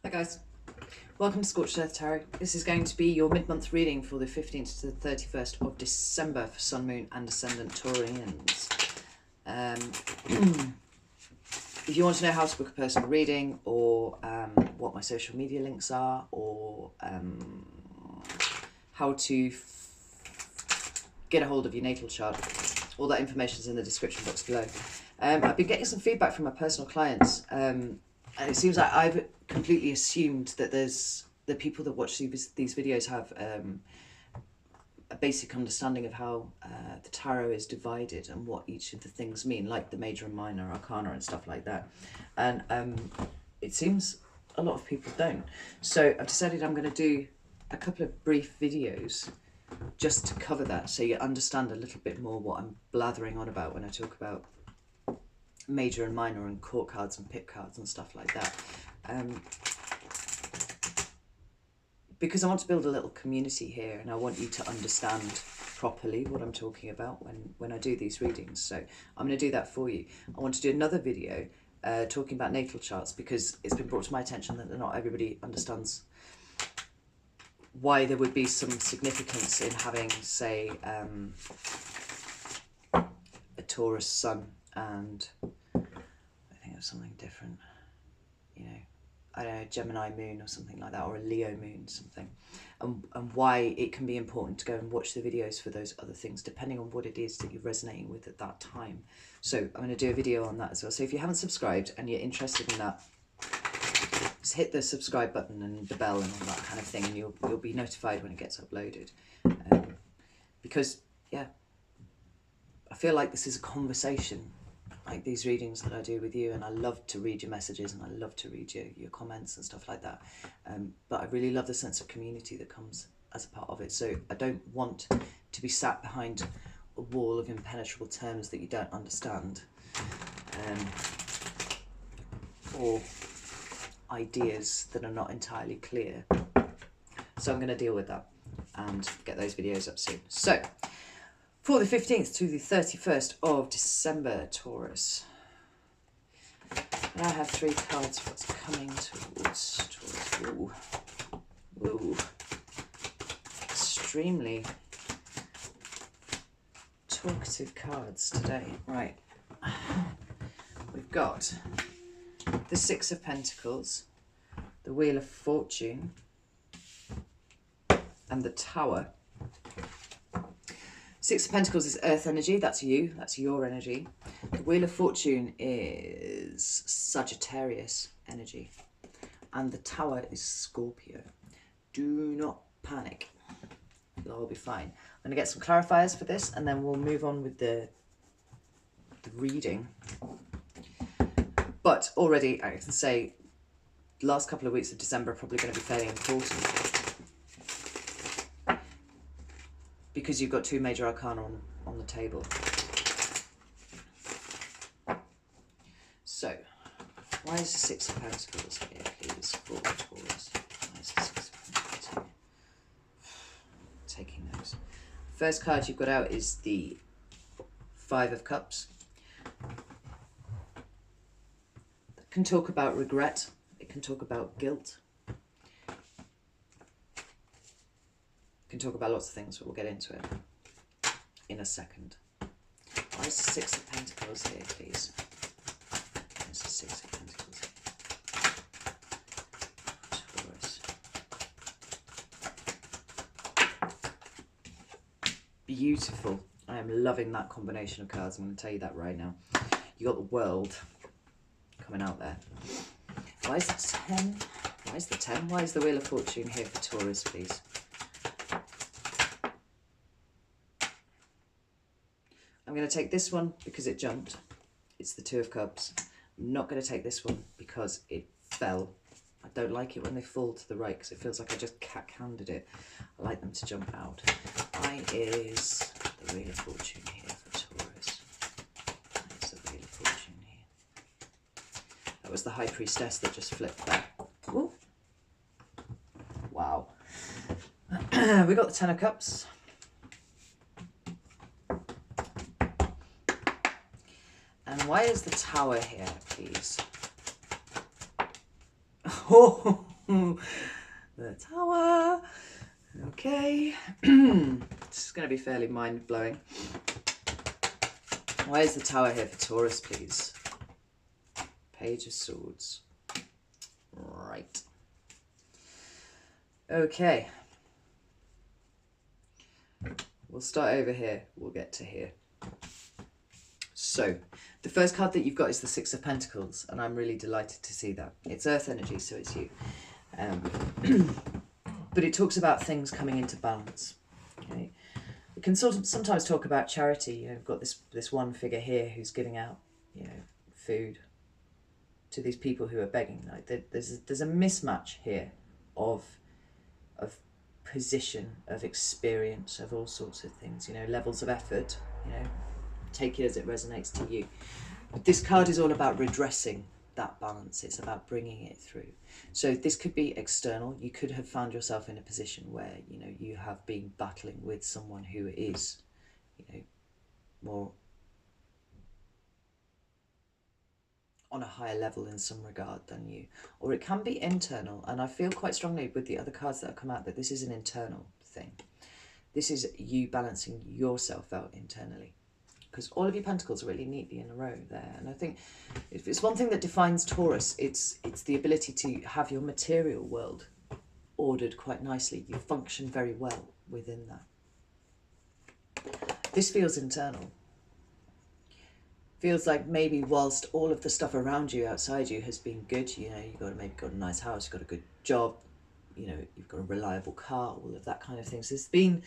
Hi guys, welcome to Scorched Earth Tarot. This is going to be your mid-month reading for the 15th to the 31st of December for Sun, Moon and Ascendant Taurians. If you want to know how to book a personal reading or what my social media links are or how to get a hold of your natal chart, all that information is in the description box below. I've been getting some feedback from my personal clients and it seems like I've completely assumed that the people that watch these videos have a basic understanding of how the tarot is divided and what each of the things mean, like the major and minor arcana and stuff like that. And it seems a lot of people don't. So I've decided I'm going to do a couple of brief videos just to cover that, so you understand a little bit more what I'm blathering on about when I talk about major and minor and court cards and pip cards and stuff like that. Because I want to build a little community here and I want you to understand properly what I'm talking about when I do these readings. So I'm going to do that for you. I want to do another video talking about natal charts because it's been brought to my attention that not everybody understands why there would be some significance in having, say, a Taurus sun and I think of something different, you know, I don't know, Gemini moon or something like that, or a Leo moon, something, and why it can be important to go and watch the videos for those other things, depending on what it is that you're resonating with at that time. So I'm going to do a video on that as well. So if you haven't subscribed and you're interested in that, just hit the subscribe button and the bell and all that kind of thing, and you'll be notified when it gets uploaded. Because, yeah, I feel like this is a conversation, like these readings that I do with you, and I love to read your messages and I love to read your comments and stuff like that. But I really love the sense of community that comes as a part of it. So I don't want to be sat behind a wall of impenetrable terms that you don't understand, or ideas that are not entirely clear. So I'm going to deal with that and get those videos up soon. So for the 15th to the 31st of December, Taurus. And I have 3 cards for what's coming towards Taurus. Ooh. Ooh. Extremely talkative cards today. Right. We've got the 6 of Pentacles, the Wheel of Fortune, and the Tower. 6 of Pentacles is earth energy, that's you, that's your energy. The Wheel of Fortune is Sagittarius energy. And the Tower is Scorpio. Do not panic, it'll all be fine. I'm going to get some clarifiers for this and then we'll move on with the reading. But already I can say the last couple of weeks of December are probably going to be fairly important, because you've got 2 major arcana on the table. So, why is the 6 of Pentacles here, please, for Taurus? Why is the 6 of Pentacles here? Taking those. First card you've got out is the 5 of Cups. It can talk about regret. It can talk about guilt. Can talk about lots of things, but we'll get into it in a second. Why is the 6 of Pentacles here, please? Why is the 6 of Pentacles here? Taurus. Beautiful. I am loving that combination of cards. I'm going to tell you that right now. You got the World coming out there. Why is the 10? Why is the 10? Why is the Wheel of Fortune here for Taurus, please? I'm going to take this one because it jumped. It's the 2 of Cups. I'm not going to take this one because it fell. I don't like it when they fall to the right because it feels like I just cat-handed it. I like them to jump out. Why is the Wheel of Fortune here for Taurus? Why is the Wheel of Fortune here? That was the High Priestess that just flipped back. Ooh. Wow. We got the 10 of Cups. And why is the Tower here, please? Oh, The Tower. Okay. This is going to be fairly mind-blowing. Why is the Tower here for Taurus, please? Page of Swords. Right. Okay. We'll start over here. We'll get to here. So, the first card that you've got is the Six of Pentacles, and I'm really delighted to see that. It's Earth energy, so it's you. But it talks about things coming into balance. Okay, we can sometimes talk about charity. You know, we've got this one figure here who's giving out, you know, food to these people who are begging. Like there's a mismatch here of position, of experience, of all sorts of things. You know, levels of effort. You know, take it as it resonates to you. But this card is all about redressing that balance. It's about bringing it through. So this could be external. You could have found yourself in a position where, you know, you have been battling with someone who is, you know, more on a higher level in some regard than you. Or it can be internal, and I feel quite strongly with the other cards that have come out that this is an internal thing. This is you balancing yourself out internally. Because all of your pentacles are really neatly in a row there. And I think if it's one thing that defines Taurus, it's the ability to have your material world ordered quite nicely. You function very well within that. This feels internal. Feels like maybe whilst all of the stuff around you, outside you, has been good, you know, maybe got a nice house, you've got a good job, you know, you've got a reliable car, all of that kind of thing. So there's been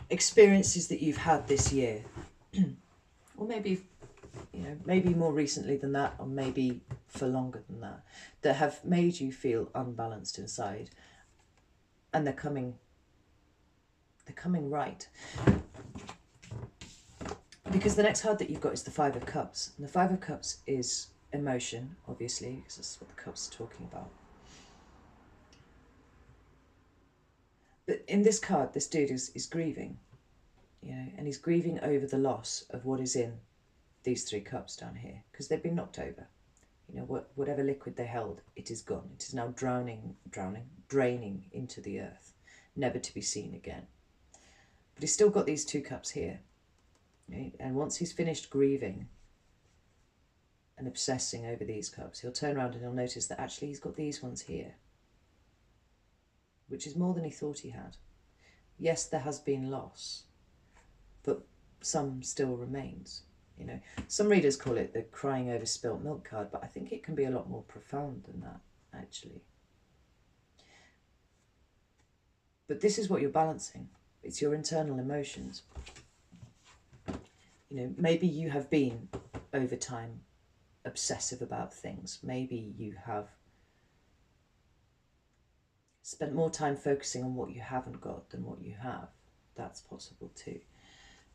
experiences that you've had this year. Or maybe, you know, maybe more recently than that, or maybe for longer than that, that have made you feel unbalanced inside, and they're coming right. Because the next card that you've got is the Five of Cups, and the Five of Cups is emotion, obviously, because that's what the cups are talking about. But in this card, this dude is grieving. You know, and he's grieving over the loss of what is in these three cups down here, because they've been knocked over. You know, whatever liquid they held, it is gone. It is now draining into the earth, never to be seen again. But he's still got these two cups here. Right? And once he's finished grieving and obsessing over these cups, he'll turn around and he'll notice that actually he's got these ones here, which is more than he thought he had. Yes, there has been loss, but some still remains. You know, some readers call it the crying over spilt milk card, but I think it can be a lot more profound than that, actually. But this is what you're balancing. It's your internal emotions. You know, maybe you have been, over time, obsessive about things. Maybe you have spent more time focusing on what you haven't got than what you have. That's possible too.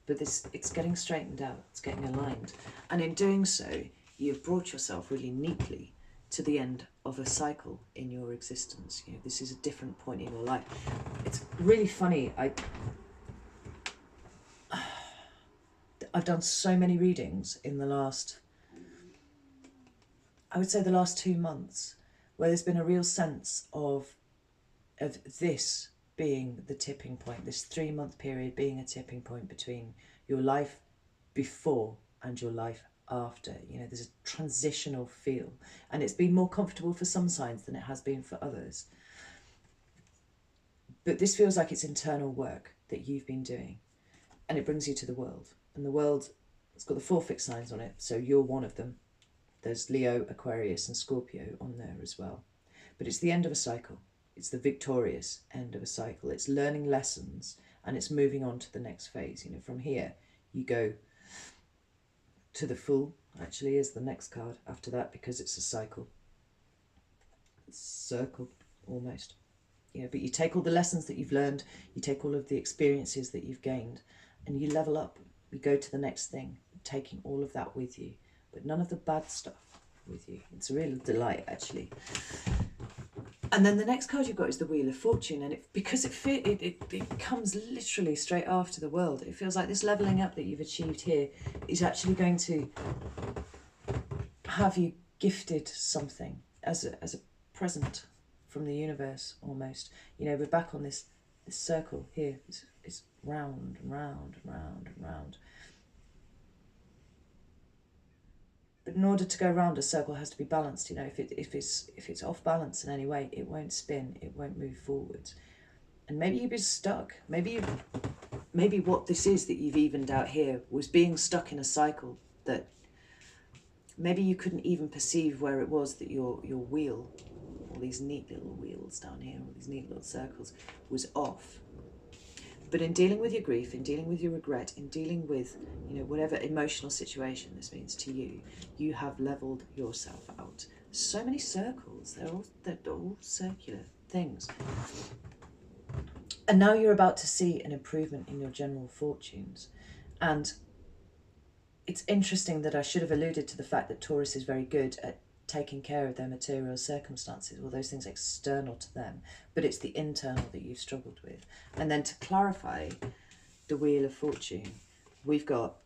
But it's getting straightened out, it's getting aligned. And in doing so, you've brought yourself really neatly to the end of a cycle in your existence. You know, this is a different point in your life. It's really funny. I've done so many readings in the last, I would say the last 2 months, where there's been a real sense of this being the tipping point, this 3-month period being a tipping point between your life before and your life after. You know, there's a transitional feel, and it's been more comfortable for some signs than it has been for others. But this feels like it's internal work that you've been doing, and it brings you to the world. And the world, it's got the 4 fixed signs on it, so you're one of them. There's Leo, Aquarius and Scorpio on there as well. But it's the end of a cycle. It's the victorious end of a cycle. It's learning lessons and it's moving on to the next phase. You know, from here you go to the Fool, actually, is the next card after that, because it's a cycle. It's circle almost. You know, but you take all the lessons that you've learned, you take all of the experiences that you've gained, and you level up. You go to the next thing, taking all of that with you, but none of the bad stuff with you. It's a real delight, actually. And then the next card you've got is the Wheel of Fortune, and because it comes literally straight after the World. It feels like this levelling up that you've achieved here is actually going to have you gifted something as a present, from the universe almost. You know, we're back on this circle here. It's round and round and round and round. But in order to go round, a circle has to be balanced. You know, if it's off balance in any way, it won't spin, it won't move forwards. And maybe you've been stuck. Maybe what this is that you've evened out here was being stuck in a cycle that maybe you couldn't even perceive where it was that your wheel, all these neat little wheels down here, all these neat little circles, was off. But in dealing with your grief, in dealing with your regret, in dealing with, you know, whatever emotional situation this means to you, you have leveled yourself out. So many circles, they're all circular things. And now you're about to see an improvement in your general fortunes. And it's interesting that I should have alluded to the fact that Taurus is very good at taking care of their material circumstances, all those things external to them, but it's the internal that you've struggled with. And then to clarify the Wheel of Fortune, we've got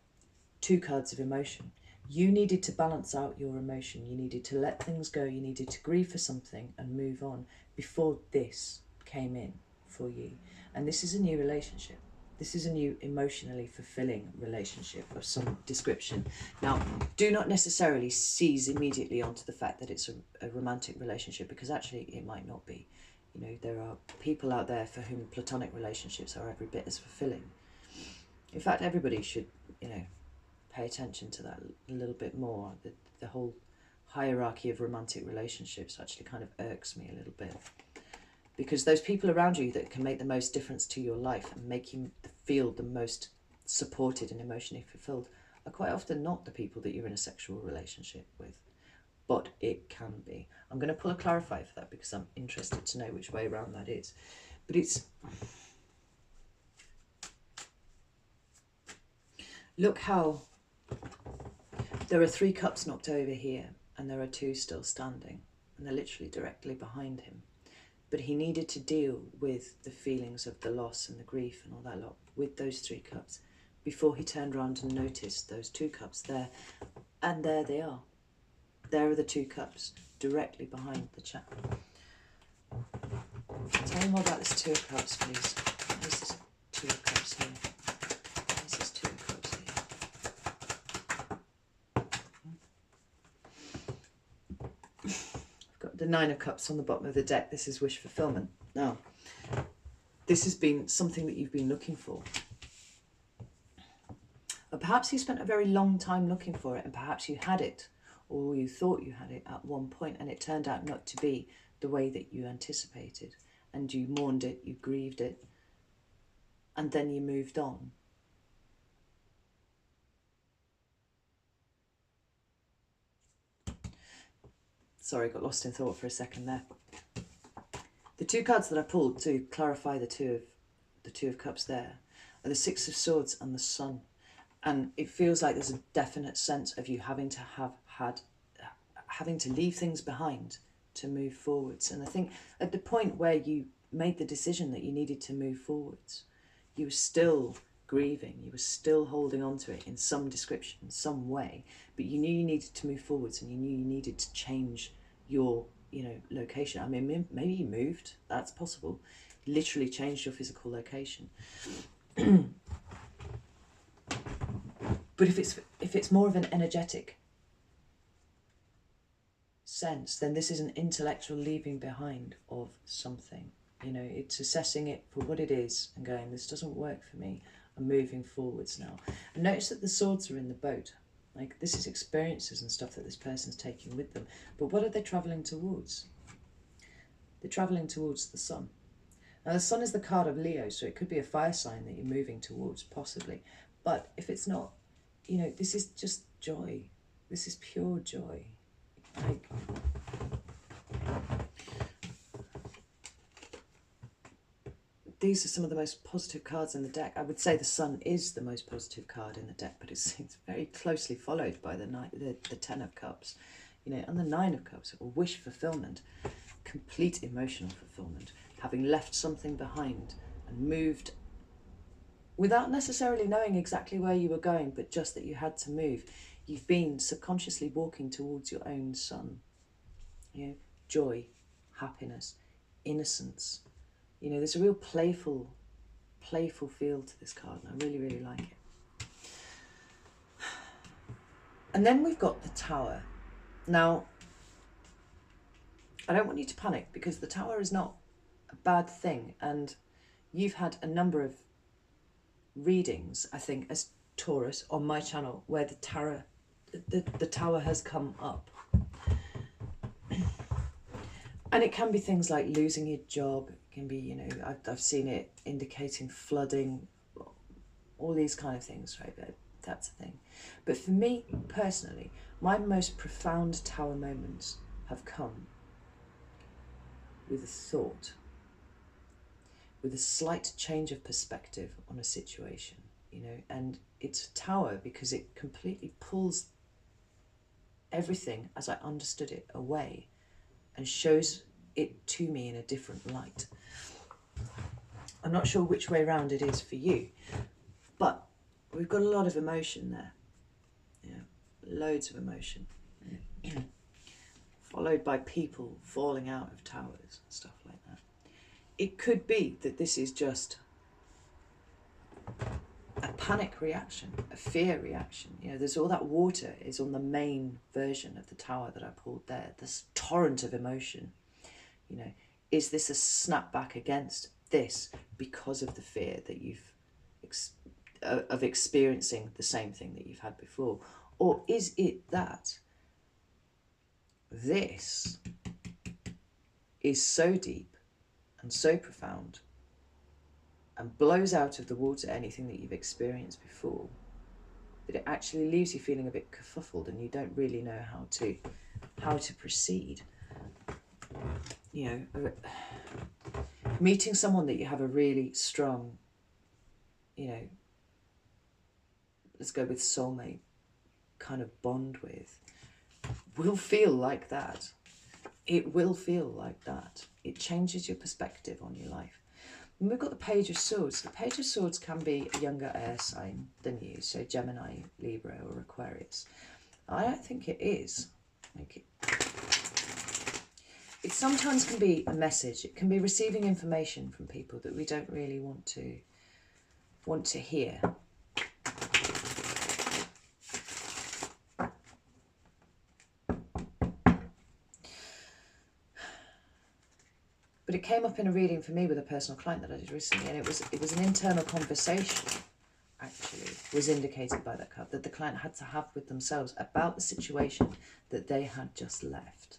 2 cards of emotion. You needed to balance out your emotion. You needed to let things go. You needed to grieve for something and move on before this came in for you. And this is a new relationship. This is a new emotionally fulfilling relationship of some description. Now, do not necessarily seize immediately onto the fact that it's a romantic relationship, because actually it might not be. You know, there are people out there for whom platonic relationships are every bit as fulfilling. In fact, everybody should, you know, pay attention to that a little bit more. The whole hierarchy of romantic relationships actually kind of irks me a little bit. Because those people around you that can make the most difference to your life and make you feel the most supported and emotionally fulfilled are quite often not the people that you're in a sexual relationship with. But it can be. I'm going to pull a clarifier for that because I'm interested to know which way around that is. But it's... Look how there are 3 cups knocked over here and there are 2 still standing. And they're literally directly behind him. But he needed to deal with the feelings of the loss and the grief and all that lot with those 3 cups before he turned around and noticed those 2 cups there. And there they are. There are the 2 cups directly behind the chap. Tell me more about this 2 of cups, please. This is 2 of cups here. This is 2 of cups here. The 9 of Cups on the bottom of the deck. This is wish fulfillment. Now, this has been something that you've been looking for. Or perhaps you spent a very long time looking for it, and perhaps you had it, or you thought you had it at one point, and it turned out not to be the way that you anticipated. And you mourned it, you grieved it, and then you moved on. Sorry, got lost in thought for a second there. The 2 cards that I pulled to clarify the two of Cups there are the 6 of Swords and the Sun. And it feels like there's a definite sense of you having to leave things behind to move forwards. And I think at the point where you made the decision that you needed to move forwards, you were still grieving, you were still holding on to it in some description, in some way, but you knew you needed to move forwards and you knew you needed to change your, you know, location. I mean, maybe you moved, that's possible. Literally changed your physical location. But if it's more of an energetic sense, then this is an intellectual leaving behind of something. You know, it's assessing it for what it is and going, this doesn't work for me. I'm moving forwards now. And notice that the swords are in the boat. Like, this is experiences and stuff that this person's taking with them. But what are they travelling towards? They're travelling towards the sun. Now, the sun is the card of Leo, so it could be a fire sign that you're moving towards, possibly. But if it's not, you know, this is just joy. This is pure joy. Like, these are some of the most positive cards in the deck. I would say the Sun is the most positive card in the deck, but it's very closely followed by the 10 of Cups, you know, and the 9 of Cups, or wish fulfillment, complete emotional fulfillment, having left something behind and moved without necessarily knowing exactly where you were going, but just that you had to move. You've been subconsciously walking towards your own sun, you know, joy, happiness, innocence. You know, there's a real playful feel to this card, and I really, really like it. And then we've got the Tower. Now, I don't want you to panic, because the Tower is not a bad thing, and you've had a number of readings, I think, as Taurus on my channel, where the Tower has come up. And it can be things like losing your job. It can be, you know, I've seen it indicating flooding, all these kind of things, right? But that's a thing. But for me personally, my most profound Tower moments have come with a thought, with a slight change of perspective on a situation, you know. And it's a Tower because it completely pulls everything as I understood it away and shows it to me in a different light. I'm not sure which way round it is for you, but we've got a lot of emotion there. Yeah, loads of emotion. Followed by people falling out of towers and stuff like that. It could be that this is just a panic reaction, a fear reaction. You know, there's all that water is on the main version of the Tower that I pulled there. This torrent of emotion. You know, is this a snapback against this because of the fear that you've of experiencing the same thing that you've had before? Or is it that this is so deep and so profound and blows out of the water anything that you've experienced before, that it actually leaves you feeling a bit kerfuffled and you don't really know how to proceed? You know, meeting someone that you have a really strong, you know, let's go with soulmate kind of bond with, will feel like that. It will feel like that. It changes your perspective on your life. And we've got the Page of Swords. The Page of Swords can be a younger air sign than you, so Gemini, Libra or Aquarius. I don't think it is. It sometimes can be a message. It can be receiving information from people that we don't really want to hear. But it came up in a reading for me with a personal client that I did recently, and it was an internal conversation, actually, was indicated by that card, that the client had to have with themselves about the situation that they had just left,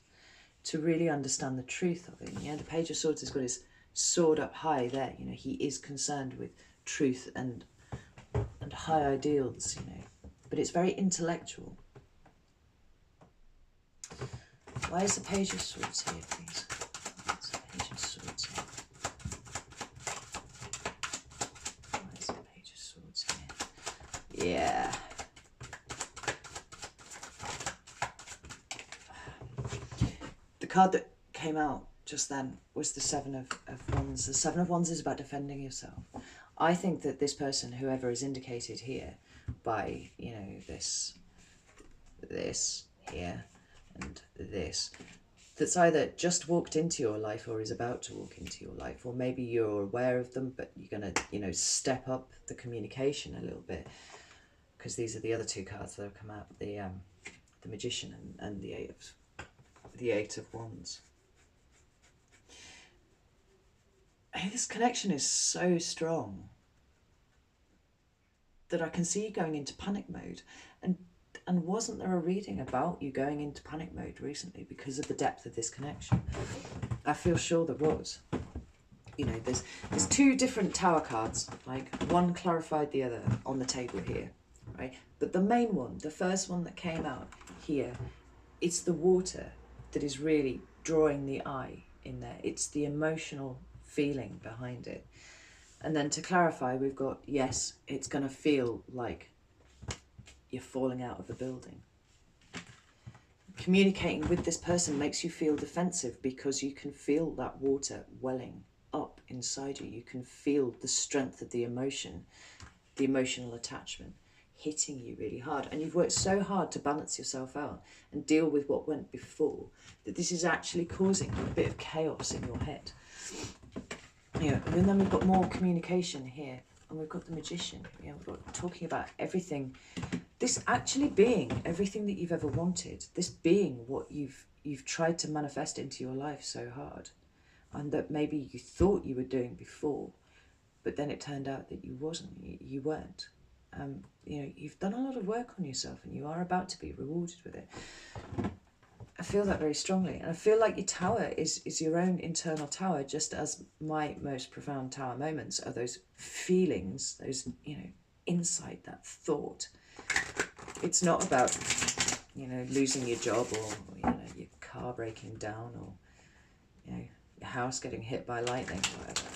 to really understand the truth of it. You know, the Page of Swords has got his sword up high there. You know, he is concerned with truth and high ideals, you know, but it's very intellectual. Why is the Page of Swords here, please? What's the Page of Swords here? Why is the Page of Swords here? Yeah. The card that came out just then was the Seven of Wands. The Seven of Wands is about defending yourself. I think that this person, whoever is indicated here by, you know, this here and this, that's either just walked into your life or is about to walk into your life, or maybe you're aware of them, but you're going to, you know, step up the communication a little bit, because these are the other two cards that have come out, the Magician and the Eight of Wands. Hey, this connection is so strong that I can see you going into panic mode. And wasn't there a reading about you going into panic mode recently because of the depth of this connection? I feel sure there was. You know, there's two different Tower cards, like one clarified the other on the table here, right? But the main one, the first one that came out here, it's the water that is really drawing the eye in there. It's the emotional feeling behind it. And then to clarify, we've got, yes, it's going to feel like you're falling out of a building. Communicating with this person makes you feel defensive because you can feel that water welling up inside you. You can feel the strength of the emotion, the emotional attachment. hitting you really hard, and you've worked so hard to balance yourself out and deal with what went before, that this is actually causing a bit of chaos in your head. And then we've got more communication here, and we've got the Magician. We've got talking about everything, this actually being everything that you've ever wanted, this being what you've tried to manifest into your life so hard, and that maybe you thought you were doing before, but then it turned out that you weren't. You've done a lot of work on yourself, and you are about to be rewarded with it. I feel that very strongly, and I feel like your tower is your own internal tower, just as my most profound tower moments are those feelings, those, insight, that thought. It's not about, losing your job, or your car breaking down, or your house getting hit by lightning, or whatever.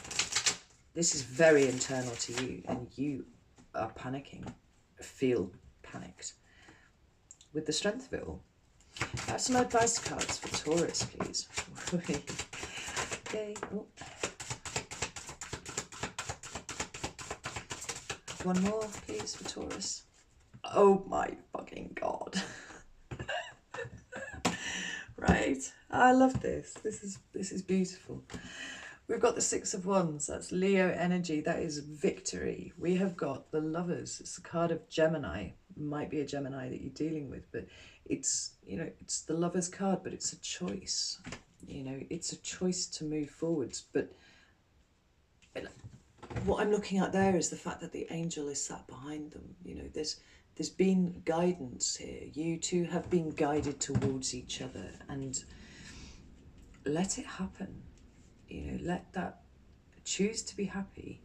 This is very internal to you, and you are panicking, feel panicked. With the strength of it all, have some advice cards for Taurus, please. Okay. Oh. One more, please, for Taurus. Oh my fucking God. Right. I love this. This is beautiful. We've got the Six of Wands. That's Leo energy. That is victory. We have got the Lovers. It's a card of Gemini. It might be a Gemini that you're dealing with, but it's, it's the Lovers card, but it's a choice. It's a choice to move forwards. But what I'm looking at there is the fact that the angel is sat behind them. There's been guidance here. You two have been guided towards each other, and let it happen. Let that, choose to be happy,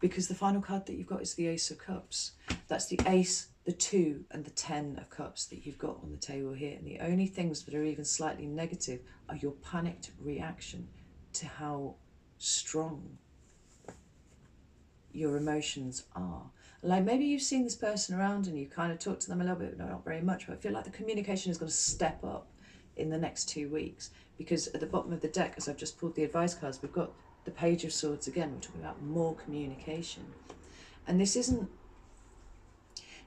because the final card that you've got is the Ace of Cups. That's the Ace, the 2 and the 10 of Cups that you've got on the table here. And the only things that are even slightly negative are your panicked reaction to how strong your emotions are. Like, maybe you've seen this person around and you kind of talked to them a little bit, no, not very much, but I feel like the communication is going to step up in the next 2 weeks, because at the bottom of the deck, as I've just pulled the advice cards, we've got the Page of Swords again. We're talking about more communication, and this isn't,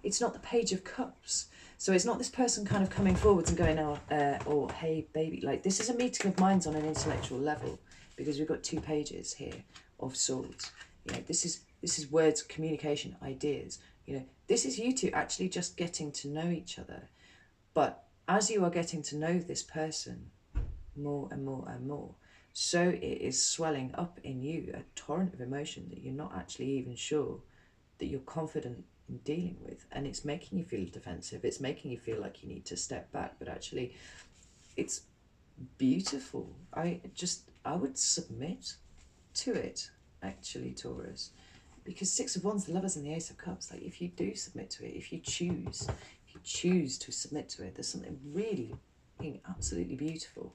it's not the Page of Cups, so it's not this person kind of coming forwards and going, oh, hey baby, like, this is a meeting of minds on an intellectual level, because we've got 2 pages here of Swords. This is words, communication, ideas. This is you two actually just getting to know each other, but as you are getting to know this person more and more and more, so it is swelling up in you a torrent of emotion that you're not actually even sure that you're confident in dealing with. And it's making you feel defensive. It's making you feel like you need to step back, but actually it's beautiful. I would submit to it, actually, Taurus, because Six of Wands, the Lovers and the Ace of Cups, like, if you do submit to it, if you choose to submit to it, there's something really absolutely beautiful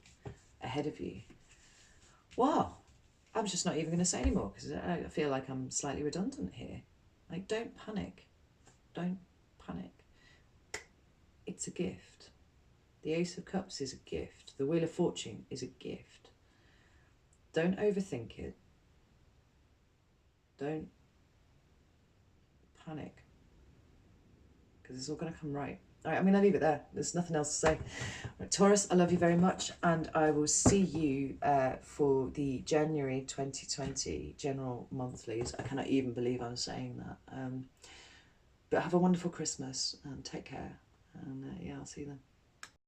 ahead of you. Wow. I'm just not even going to say anymore, because I feel like I'm slightly redundant here. Like, don't panic. Don't panic. It's a gift. The Ace of Cups is a gift. The Wheel of Fortune is a gift. Don't overthink it. Don't panic, because it's all going to come right. All right, I'm going to leave it there. There's nothing else to say. Right, Taurus, I love you very much, and I will see you for the January 2020 general monthlies. I cannot even believe I'm saying that. But have a wonderful Christmas, and take care. And yeah, I'll see you then.